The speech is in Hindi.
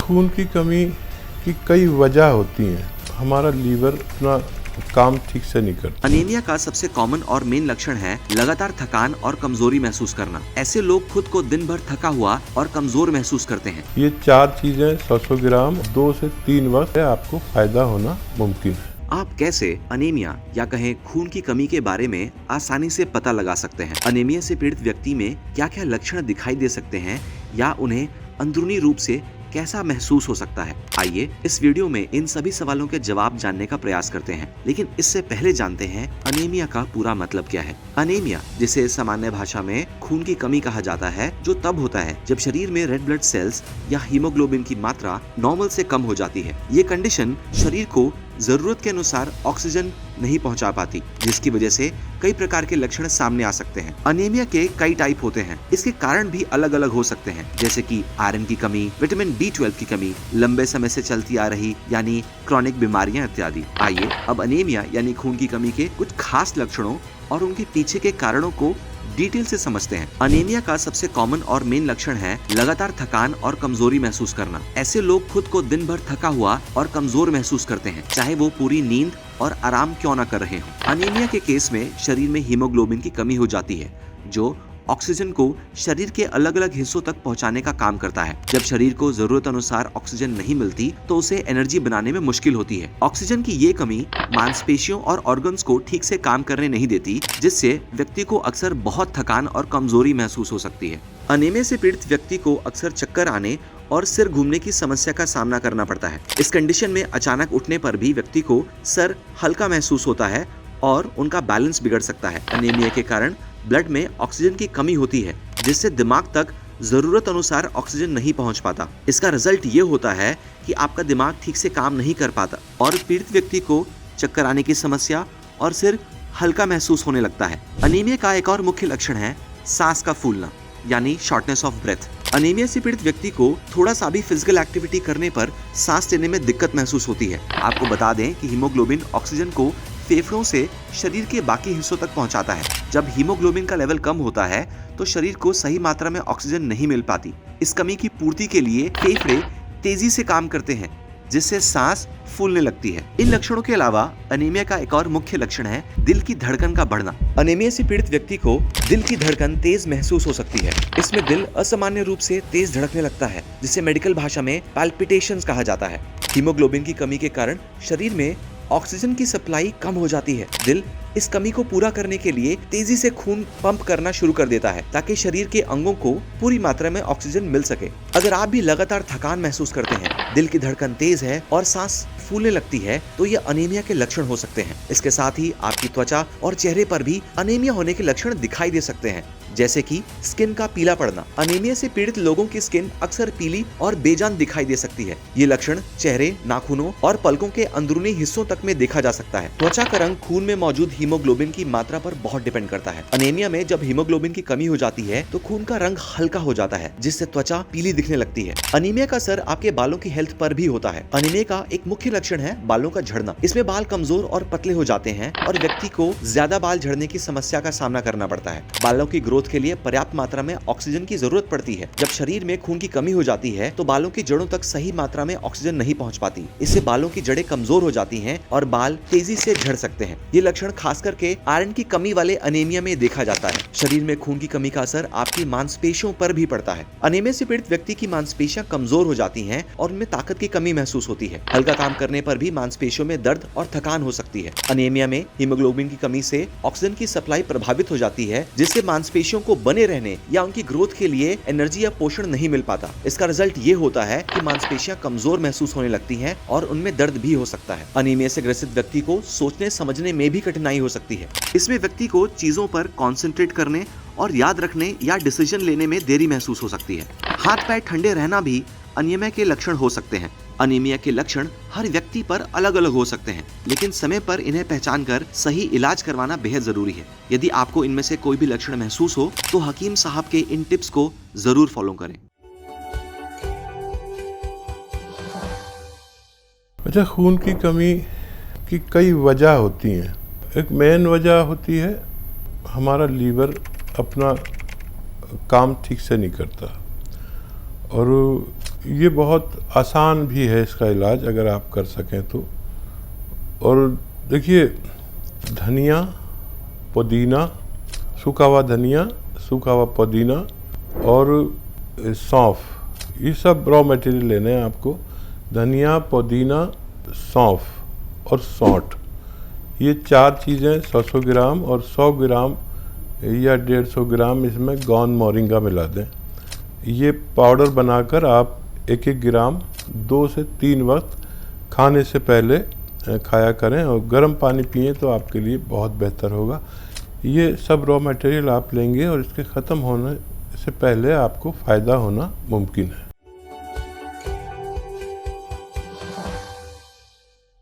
खून की कमी की कई वजह होती हैं। हमारा लीवर अपना काम ठीक से नहीं करता। अनीमिया का सबसे कॉमन और मेन लक्षण है लगातार थकान और कमजोरी महसूस करना। ऐसे लोग खुद को दिन भर थका हुआ और कमजोर महसूस करते हैं। ये 4 चीजें 100 ग्राम 2 से 3 वक्त आपको फायदा होना मुमकिन है। आप कैसे अनीमिया या कहें खून की कमी के बारे में आसानी से पता लगा सकते हैं? अनीमिया से पीड़ित व्यक्ति में क्या क्या लक्षण दिखाई दे सकते हैं या उन्हें अंदरूनी रूप से कैसा महसूस हो सकता है? आइए इस वीडियो में इन सभी सवालों के जवाब जानने का प्रयास करते हैं। लेकिन इससे पहले जानते हैं अनीमिया का पूरा मतलब क्या है। अनीमिया, जिसे सामान्य भाषा में खून की कमी कहा जाता है, जो तब होता है जब शरीर में रेड ब्लड सेल्स या हीमोग्लोबिन की मात्रा नॉर्मल से कम हो जाती है। ये कंडीशन शरीर को जरूरत के अनुसार ऑक्सीजन नहीं पहुंचा पाती, जिसकी वजह से कई प्रकार के लक्षण सामने आ सकते हैं। अनीमिया के कई टाइप होते हैं। इसके कारण भी अलग अलग हो सकते हैं, जैसे कि आयरन की कमी, विटामिन B12 की कमी, लंबे समय से चलती आ रही यानी क्रॉनिक बीमारियां इत्यादि। आइए अब अनीमिया यानी खून की कमी के कुछ खास लक्षणों और उनके पीछे के कारणों को डिटेल से समझते हैं। अनीमिया का सबसे कॉमन और मेन लक्षण है लगातार थकान और कमजोरी महसूस करना। ऐसे लोग खुद को दिन भर थका हुआ और कमजोर महसूस करते हैं, चाहे वो पूरी नींद और आराम क्यों ना कर रहे हों। अनीमिया के केस में शरीर में हीमोग्लोबिन की कमी हो जाती है, जो ऑक्सीजन को शरीर के अलग अलग हिस्सों तक पहुंचाने का काम करता है। जब शरीर को जरूरत अनुसार ऑक्सीजन नहीं मिलती तो उसे एनर्जी बनाने में मुश्किल होती है। ऑक्सीजन की ये कमी मांसपेशियों और ऑर्गन्स को ठीक से काम करने नहीं देती, जिससे व्यक्ति को अक्सर बहुत थकान और कमजोरी महसूस हो सकती है। अनीमिया से पीड़ित व्यक्ति को अक्सर चक्कर आने और सिर घूमने की समस्या का सामना करना पड़ता है। इस कंडीशन में अचानक उठने पर भी व्यक्ति को सर हल्का महसूस होता है और उनका बैलेंस बिगड़ सकता है। अनीमिया के कारण ब्लड में ऑक्सीजन की कमी होती है, जिससे दिमाग तक जरूरत अनुसार ऑक्सीजन नहीं पहुंच पाता। इसका रिजल्ट ये होता है कि आपका दिमाग ठीक से काम नहीं कर पाता और पीड़ित व्यक्ति को चक्कर आने की समस्या और सिर हल्का महसूस होने लगता है। अनीमिया का एक और मुख्य लक्षण है सांस का फूलना यानी शॉर्टनेस ऑफ ब्रेथ। अनीमिया से पीड़ित व्यक्ति को थोड़ा सा भी फिजिकल एक्टिविटी करने पर सांस लेने में दिक्कत महसूस होती है। आपको बता दें कि हीमोग्लोबिन ऑक्सीजन को फेफड़ों से शरीर के बाकी हिस्सों तक पहुंचाता है। जब हीमोग्लोबिन का लेवल कम होता है तो शरीर को सही मात्रा में ऑक्सीजन नहीं मिल पाती। इस कमी की पूर्ति के लिए फेफड़े तेजी से काम करते हैं, जिससे सांस फूलने लगती है। इन लक्षणों के अलावा अनीमिया का एक और मुख्य लक्षण है दिल की धड़कन का बढ़ना। अनीमिया से पीड़ित व्यक्ति को दिल की धड़कन तेज महसूस हो सकती है। इसमें दिल असामान्य रूप से तेज धड़कने लगता है, जिसे मेडिकल भाषा में पैल्पिटेशंस कहा जाता है। हीमोग्लोबिन की कमी के कारण शरीर में ऑक्सीजन की सप्लाई कम हो जाती है। दिल इस कमी को पूरा करने के लिए तेजी से खून पंप करना शुरू कर देता है, ताकि शरीर के अंगों को पूरी मात्रा में ऑक्सीजन मिल सके। अगर आप भी लगातार थकान महसूस करते हैं, दिल की धड़कन तेज है और सांस फूलने लगती है, तो ये अनीमिया के लक्षण हो सकते हैं। इसके साथ ही आपकी त्वचा और चेहरे पर भी अनीमिया होने के लक्षण दिखाई दे सकते हैं, जैसे कि स्किन का पीला पड़ना। अनीमिया से पीड़ित लोगों की स्किन अक्सर पीली और बेजान दिखाई दे सकती है। ये लक्षण चेहरे, नाखूनों और पलकों के अंदरूनी हिस्सों तक में देखा जा सकता है। त्वचा का रंग खून में मौजूद हीमोग्लोबिन की मात्रा पर बहुत डिपेंड करता है। अनीमिया में जब हीमोग्लोबिन की कमी हो जाती है तो खून का रंग हल्का हो जाता है, जिससे त्वचा पीली दिखने लगती है। अनीमिया का असर आपके बालों की हेल्थ पर भी होता है। अनीमिया का एक मुख्य लक्षण है बालों का झड़ना। इसमें बाल कमजोर और पतले हो जाते हैं और व्यक्ति को ज्यादा बाल झड़ने की समस्या का सामना करना पड़ता है। बालों की ग्रोथ के लिए पर्याप्त मात्रा में ऑक्सीजन की जरूरत पड़ती है। जब शरीर में खून की कमी हो जाती है तो बालों की जड़ों तक सही मात्रा में ऑक्सीजन नहीं पहुंच पाती। इससे बालों की जड़ें कमजोर हो जाती हैं और बाल तेजी से झड़ सकते हैं। ये लक्षण खास करके आयरन की कमी वाले अनीमिया में देखा जाता है। शरीर में खून की कमी का असर आपकी मांसपेशियों पर भी पड़ता है। अनीमिया से पीड़ित व्यक्ति की मांसपेशियां कमजोर हो जाती हैं और उनमें ताकत की कमी महसूस होती है। हल्का काम करने पर भी मांसपेशियों में दर्द और थकान हो सकती है। अनीमिया में हीमोग्लोबिन की कमी से ऑक्सीजन की सप्लाई प्रभावित हो जाती है, जिससे मांसपेशियों को बने रहने या उनकी ग्रोथ के लिए एनर्जी या पोषण नहीं मिल पाता। इसका रिजल्ट ये होता है कि मांसपेशियां कमजोर महसूस होने लगती हैं और उनमें दर्द भी हो सकता है। अनीमिया से ग्रसित व्यक्ति को सोचने समझने में भी कठिनाई हो सकती है। इसमें व्यक्ति को चीजों पर कंसंट्रेट करने और याद रखने या डिसीजन लेने में देरी महसूस हो सकती है। हाथ पैर ठंडे रहना भी अनीमिया के लक्षण हो सकते हैं। अनीमिया के लक्षण हर व्यक्ति पर अलग अलग हो सकते हैं, लेकिन समय पर इन्हें पहचान कर सही इलाज करवाना बेहद जरूरी है। यदि आपको इनमें से कोई भी लक्षण महसूस हो तो हकीम साहब के इन टिप्स को जरूर फॉलो करें। अच्छा, खून की कमी की कई वजह होती हैं। एक मेन वजह होती है हमारा लीवर अपना काम ठीक से नहीं करता, और ये बहुत आसान भी है इसका इलाज, अगर आप कर सकें तो। और देखिए, धनिया, पुदीना, सूखा हुआ धनिया, सूखा हुआ पुदीना और सौंफ, ये सब रॉ मटेरियल लेने हैं आपको। धनिया, पुदीना, सौंफ और सौंठ, ये 4 चीज़ें 100-100 ग्राम, और 100 ग्राम या 150 ग्राम इसमें गौन मोरिंगा मिला दें। ये पाउडर बनाकर आप 1-1 ग्राम 2 से 3 वक्त खाने से पहले खाया करें, और गर्म पानी पिएं तो आपके लिए बहुत बेहतर होगा। ये सब रॉ मटेरियल आप लेंगे और इसके ख़त्म होने से पहले आपको फ़ायदा होना मुमकिन है।